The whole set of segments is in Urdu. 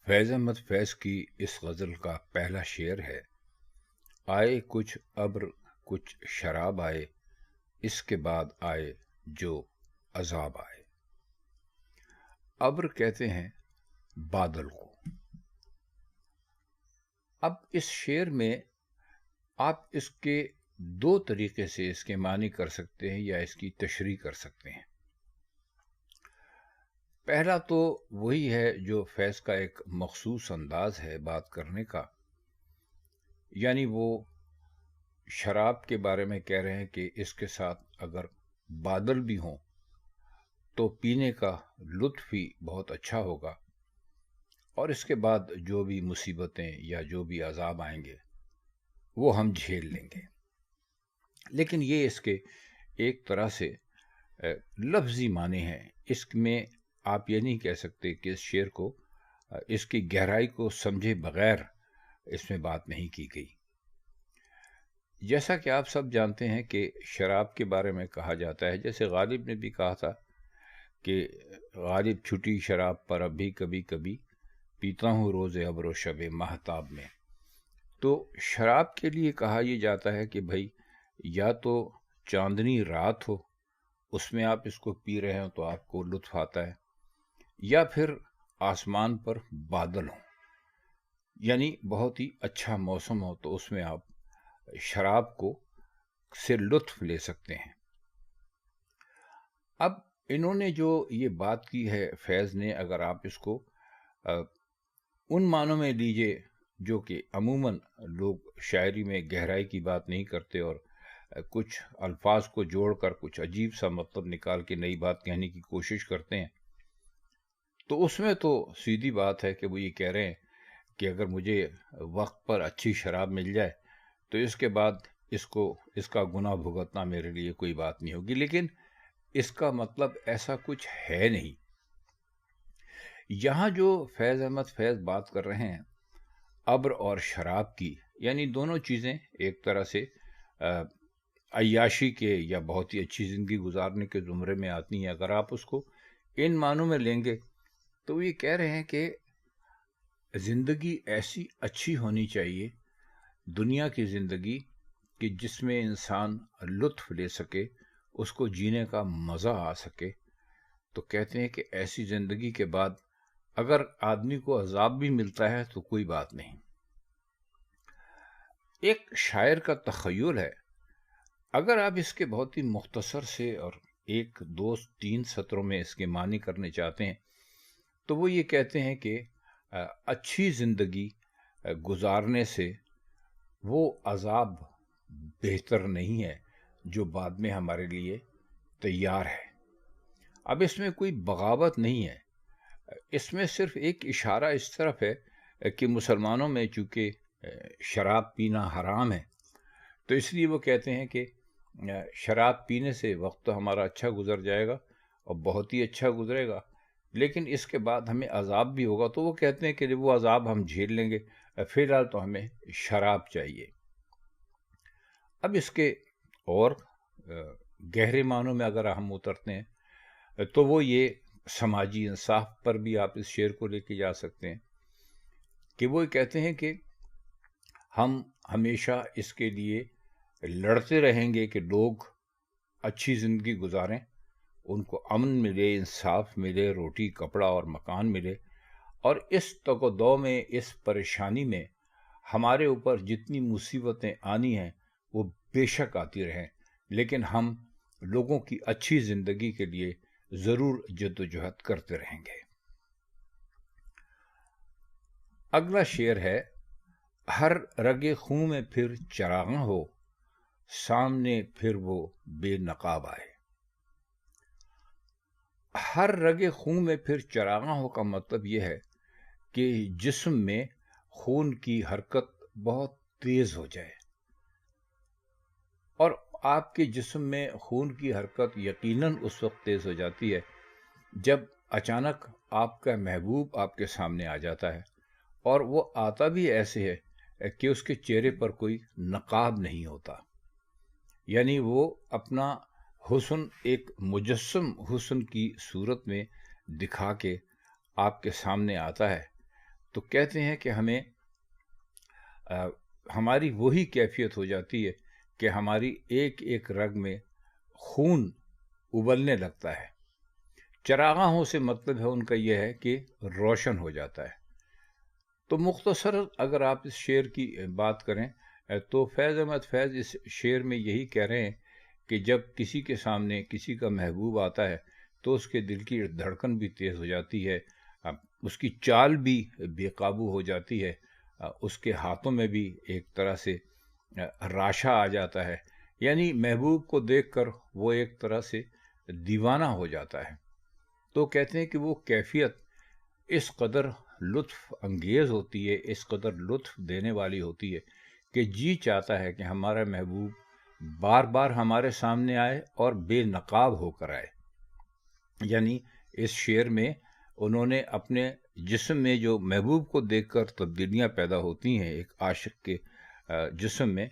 فیض احمد فیض کی اس غزل کا پہلا شعر ہے: آئے کچھ ابر کچھ شراب آئے، اس کے بعد آئے جو عذاب آئے۔ ابر کہتے ہیں بادل کو۔ اب اس شعر میں آپ اس کے دو طریقے سے اس کے معنی کر سکتے ہیں یا اس کی تشریح کر سکتے ہیں۔ پہلا تو وہی ہے جو فیض کا ایک مخصوص انداز ہے بات کرنے کا، یعنی وہ شراب کے بارے میں کہہ رہے ہیں کہ اس کے ساتھ اگر بادل بھی ہوں تو پینے کا لطف ہی بہت اچھا ہوگا، اور اس کے بعد جو بھی مصیبتیں یا جو بھی عذاب آئیں گے وہ ہم جھیل لیں گے۔ لیکن یہ اس کے ایک طرح سے لفظی معنی ہیں، اس میں آپ یہ نہیں کہہ سکتے کہ اس شعر کو، اس کی گہرائی کو سمجھے بغیر اس میں بات نہیں کی گئی۔ جیسا کہ آپ سب جانتے ہیں کہ شراب کے بارے میں کہا جاتا ہے، جیسے غالب نے بھی کہا تھا کہ غالب چھٹی شراب پر اب بھی کبھی کبھی پیتا ہوں روز ابر و شب مہتاب میں۔ تو شراب کے لیے کہا یہ جاتا ہے کہ بھائی یا تو چاندنی رات ہو، اس میں آپ اس کو پی رہے ہوں تو آپ کو لطف آتا ہے، یا پھر آسمان پر بادل ہوں، یعنی بہت ہی اچھا موسم ہو تو اس میں آپ شراب کو سے لطف لے سکتے ہیں۔ اب انہوں نے جو یہ بات کی ہے فیض نے، اگر آپ اس کو ان معنوں میں لیجئے جو کہ عموماً لوگ شاعری میں گہرائی کی بات نہیں کرتے اور کچھ الفاظ کو جوڑ کر کچھ عجیب سا مطلب نکال کے نئی بات کہنے کی کوشش کرتے ہیں، تو اس میں تو سیدھی بات ہے کہ وہ یہ کہہ رہے ہیں کہ اگر مجھے وقت پر اچھی شراب مل جائے تو اس کے بعد اس کا گناہ بھگتنا میرے لیے کوئی بات نہیں ہوگی۔ لیکن اس کا مطلب ایسا کچھ ہے نہیں۔ یہاں جو فیض احمد فیض بات کر رہے ہیں ابر اور شراب کی، یعنی دونوں چیزیں ایک طرح سے عیاشی کے یا بہت ہی اچھی زندگی گزارنے کے زمرے میں آتی ہیں۔ اگر آپ اس کو ان معنوں میں لیں گے تو یہ کہہ رہے ہیں کہ زندگی ایسی اچھی ہونی چاہیے، دنیا کی زندگی، کہ جس میں انسان لطف لے سکے، اس کو جینے کا مزہ آ سکے۔ تو کہتے ہیں کہ ایسی زندگی کے بعد اگر آدمی کو عذاب بھی ملتا ہے تو کوئی بات نہیں۔ ایک شاعر کا تخیل ہے، اگر آپ اس کے بہت ہی مختصر سے اور ایک دو تین سطروں میں اس کے معنی کرنے چاہتے ہیں تو وہ یہ کہتے ہیں کہ اچھی زندگی گزارنے سے وہ عذاب بہتر نہیں ہے جو بعد میں ہمارے لیے تیار ہے۔ اب اس میں کوئی بغاوت نہیں ہے، اس میں صرف ایک اشارہ اس طرف ہے کہ مسلمانوں میں چونکہ شراب پینا حرام ہے، تو اس لیے وہ کہتے ہیں کہ شراب پینے سے وقت تو ہمارا اچھا گزر جائے گا اور بہت ہی اچھا گزرے گا، لیکن اس کے بعد ہمیں عذاب بھی ہوگا، تو وہ کہتے ہیں کہ وہ عذاب ہم جھیل لیں گے، فی الحال تو ہمیں شراب چاہیے۔ اب اس کے اور گہرے معنوں میں اگر ہم اترتے ہیں تو وہ یہ سماجی انصاف پر بھی آپ اس شعر کو لے کے جا سکتے ہیں کہ وہ کہتے ہیں کہ ہم ہمیشہ اس کے لیے لڑتے رہیں گے کہ لوگ اچھی زندگی گزاریں، ان کو امن ملے، انصاف ملے، روٹی کپڑا اور مکان ملے، اور اس تگ و دو میں، اس پریشانی میں ہمارے اوپر جتنی مصیبتیں آنی ہیں وہ بے شک آتی رہیں، لیکن ہم لوگوں کی اچھی زندگی کے لیے ضرور جدوجہد کرتے رہیں گے۔ اگلا شعر ہے: ہر رگ خوں میں پھر چراغاں ہو، سامنے پھر وہ بے نقاب آئے۔ ہر رگ خون میں پھر چراغاں ہو کا مطلب یہ ہے کہ جسم میں خون کی حرکت بہت تیز ہو جائے، اور آپ کے جسم میں خون کی حرکت یقیناً اس وقت تیز ہو جاتی ہے جب اچانک آپ کا محبوب آپ کے سامنے آ جاتا ہے، اور وہ آتا بھی ایسے ہے کہ اس کے چہرے پر کوئی نقاب نہیں ہوتا، یعنی وہ اپنا حسن ایک مجسم حسن کی صورت میں دکھا کے آپ کے سامنے آتا ہے، تو کہتے ہیں کہ ہمیں ہماری وہی کیفیت ہو جاتی ہے کہ ہماری ایک ایک رگ میں خون ابلنے لگتا ہے. چراغاہوں سے مطلب ہے ان کا یہ ہے کہ روشن ہو جاتا ہے. تو مختصر اگر آپ اس شعر کی بات کریں تو فیض احمد فیض اس شعر میں یہی کہہ رہے ہیں کہ جب کسی کے سامنے کسی کا محبوب آتا ہے تو اس کے دل کی دھڑکن بھی تیز ہو جاتی ہے، اس کی چال بھی بے قابو ہو جاتی ہے، اس کے ہاتھوں میں بھی ایک طرح سے راشا آ جاتا ہے. یعنی محبوب کو دیکھ کر وہ ایک طرح سے دیوانہ ہو جاتا ہے. تو کہتے ہیں کہ وہ کیفیت اس قدر لطف انگیز ہوتی ہے، اس قدر لطف دینے والی ہوتی ہے کہ جی چاہتا ہے کہ ہمارا محبوب بار بار ہمارے سامنے آئے اور بے نقاب ہو کر آئے. یعنی اس شعر میں انہوں نے اپنے جسم میں جو محبوب کو دیکھ کر تبدیلیاں پیدا ہوتی ہیں ایک عاشق کے جسم میں،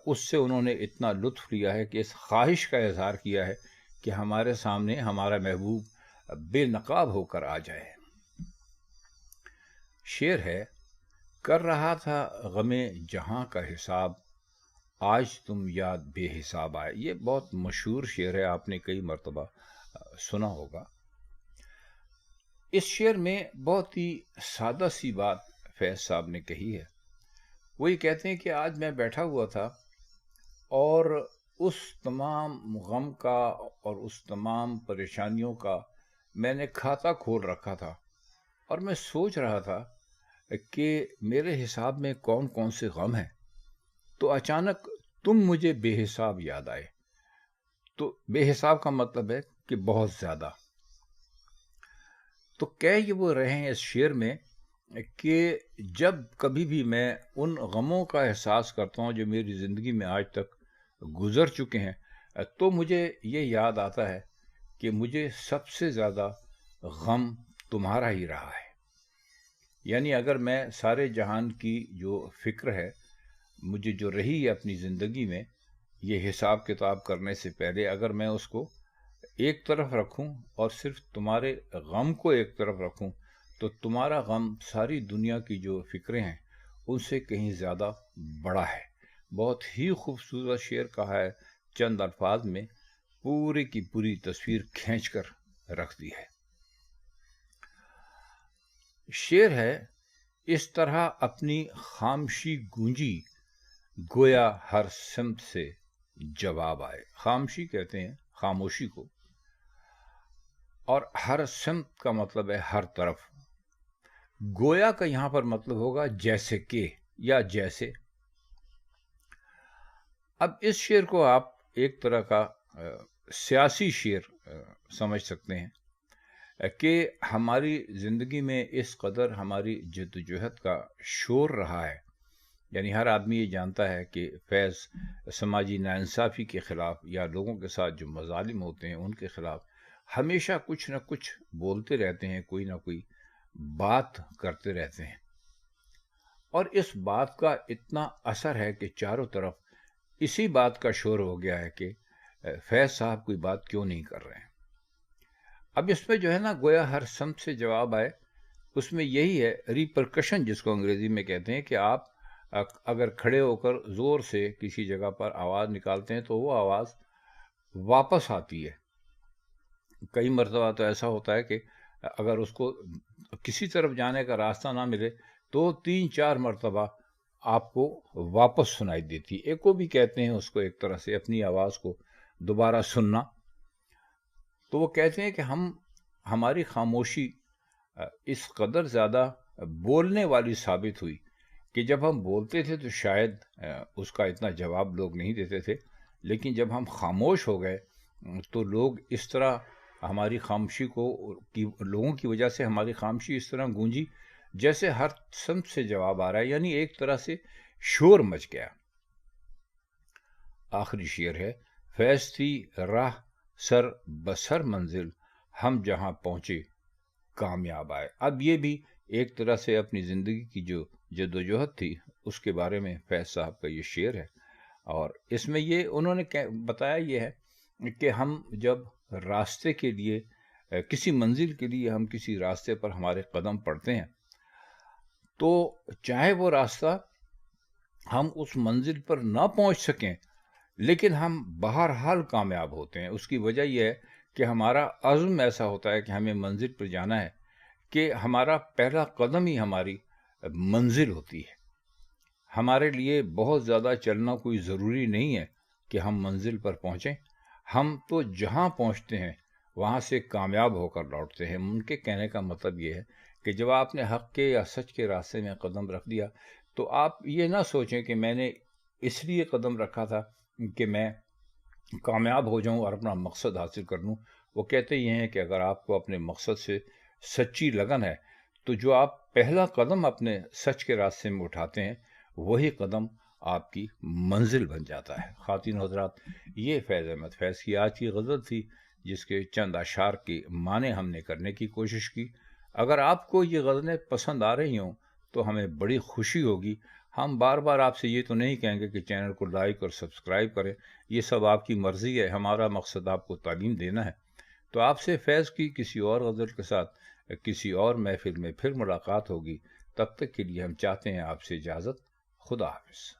اس سے انہوں نے اتنا لطف لیا ہے کہ اس خواہش کا اظہار کیا ہے کہ ہمارے سامنے ہمارا محبوب بے نقاب ہو کر آ جائے. شعر ہے، کر رہا تھا غم جہاں کا حساب، آج تم یاد بے حساب آئے. یہ بہت مشہور شعر ہے، آپ نے کئی مرتبہ سنا ہوگا. اس شعر میں بہت ہی سادہ سی بات فیض صاحب نے کہی ہے. وہی کہتے ہیں کہ آج میں بیٹھا ہوا تھا اور اس تمام غم کا اور اس تمام پریشانیوں کا میں نے کھاتا کھول رکھا تھا اور میں سوچ رہا تھا کہ میرے حساب میں کون کون سے غم ہیں. تو اچانک تم مجھے بے حساب یاد آئے. تو بے حساب کا مطلب ہے کہ بہت زیادہ. تو کہہ یہ وہ رہے ہیں اس شعر میں کہ جب کبھی بھی میں ان غموں کا احساس کرتا ہوں جو میری زندگی میں آج تک گزر چکے ہیں تو مجھے یہ یاد آتا ہے کہ مجھے سب سے زیادہ غم تمہارا ہی رہا ہے. یعنی اگر میں سارے جہان کی جو فکر ہے مجھے جو رہی ہے اپنی زندگی میں، یہ حساب کتاب کرنے سے پہلے اگر میں اس کو ایک طرف رکھوں اور صرف تمہارے غم کو ایک طرف رکھوں تو تمہارا غم ساری دنیا کی جو فکریں ہیں ان سے کہیں زیادہ بڑا ہے. بہت ہی خوبصورت شعر کہا ہے، چند الفاظ میں پوری کی پوری تصویر کھینچ کر رکھ دی ہے. شعر ہے، اس طرح اپنی خاموشی گونجی، گویا ہر سمت سے جواب آئے. خاموشی کہتے ہیں خاموشی کو، اور ہر سمت کا مطلب ہے ہر طرف. گویا کا یہاں پر مطلب ہوگا جیسے کہ یا جیسے. اب اس شعر کو آپ ایک طرح کا سیاسی شعر سمجھ سکتے ہیں کہ ہماری زندگی میں اس قدر ہماری جدوجہد کا شور رہا ہے. یعنی ہر آدمی یہ جانتا ہے کہ فیض سماجی ناانصافی کے خلاف یا لوگوں کے ساتھ جو مظالم ہوتے ہیں ان کے خلاف ہمیشہ کچھ نہ کچھ بولتے رہتے ہیں، کوئی نہ کوئی بات کرتے رہتے ہیں. اور اس بات کا اتنا اثر ہے کہ چاروں طرف اسی بات کا شور ہو گیا ہے کہ فیض صاحب کوئی بات کیوں نہیں کر رہے ہیں. اب اس میں جو ہے نا گویا ہر سمت سے جواب آئے، اس میں یہی ہے ریپرکشن جس کو انگریزی میں کہتے ہیں کہ آپ اگر کھڑے ہو کر زور سے کسی جگہ پر آواز نکالتے ہیں تو وہ آواز واپس آتی ہے. کئی مرتبہ تو ایسا ہوتا ہے کہ اگر اس کو کسی طرف جانے کا راستہ نہ ملے تو 3-4 مرتبہ آپ کو واپس سنائی دیتی. ایکو بھی کہتے ہیں اس کو، ایک طرح سے اپنی آواز کو دوبارہ سننا. تو وہ کہتے ہیں کہ ہماری خاموشی اس قدر زیادہ بولنے والی ثابت ہوئی کہ جب ہم بولتے تھے تو شاید اس کا اتنا جواب لوگ نہیں دیتے تھے، لیکن جب ہم خاموش ہو گئے تو لوگ اس طرح ہماری خاموشی کو، لوگوں کی وجہ سے ہماری خاموشی اس طرح گونجی جیسے ہر سمت سے جواب آ رہا ہے. یعنی ایک طرح سے شور مچ گیا. آخری شعر ہے، فیض تھی راہ سر بسر منزل، ہم جہاں پہنچے کامیاب آئے. اب یہ بھی ایک طرح سے اپنی زندگی کی جو جدوجہد تھی اس کے بارے میں فیض صاحب کا یہ شعر ہے. اور اس میں یہ انہوں نے بتایا یہ ہے کہ ہم جب راستے کے لیے، کسی منزل کے لیے ہم کسی راستے پر ہمارے قدم پڑتے ہیں تو چاہے وہ راستہ ہم اس منزل پر نہ پہنچ سکیں لیکن ہم بہرحال کامیاب ہوتے ہیں. اس کی وجہ یہ ہے کہ ہمارا عزم ایسا ہوتا ہے کہ ہمیں منزل پر جانا ہے کہ ہمارا پہلا قدم ہی ہماری منزل ہوتی ہے. ہمارے لیے بہت زیادہ چلنا کوئی ضروری نہیں ہے کہ ہم منزل پر پہنچیں. ہم تو جہاں پہنچتے ہیں وہاں سے کامیاب ہو کر لوٹتے ہیں. ان کے کہنے کا مطلب یہ ہے کہ جب آپ نے حق کے یا سچ کے راستے میں قدم رکھ دیا تو آپ یہ نہ سوچیں کہ میں نے اس لیے قدم رکھا تھا کہ میں کامیاب ہو جاؤں اور اپنا مقصد حاصل کر لوں. وہ کہتے یہ ہیں کہ اگر آپ کو اپنے مقصد سے سچی لگن ہے تو جو آپ پہلا قدم اپنے سچ کے راستے میں اٹھاتے ہیں وہی قدم آپ کی منزل بن جاتا ہے. خواتین حضرات، یہ فیض احمد فیض کی آج کی غزل تھی جس کے چند اشعار کے معنی ہم نے کرنے کی کوشش کی. اگر آپ کو یہ غزلیں پسند آ رہی ہوں تو ہمیں بڑی خوشی ہوگی. ہم بار بار آپ سے یہ تو نہیں کہیں گے کہ چینل کو لائک اور سبسکرائب کریں، یہ سب آپ کی مرضی ہے. ہمارا مقصد آپ کو تعلیم دینا ہے. تو آپ سے فیض کی کسی اور غزل کے ساتھ کسی اور محفل میں پھر ملاقات ہوگی. تب تک کے لیے ہم چاہتے ہیں آپ سے اجازت. خدا حافظ.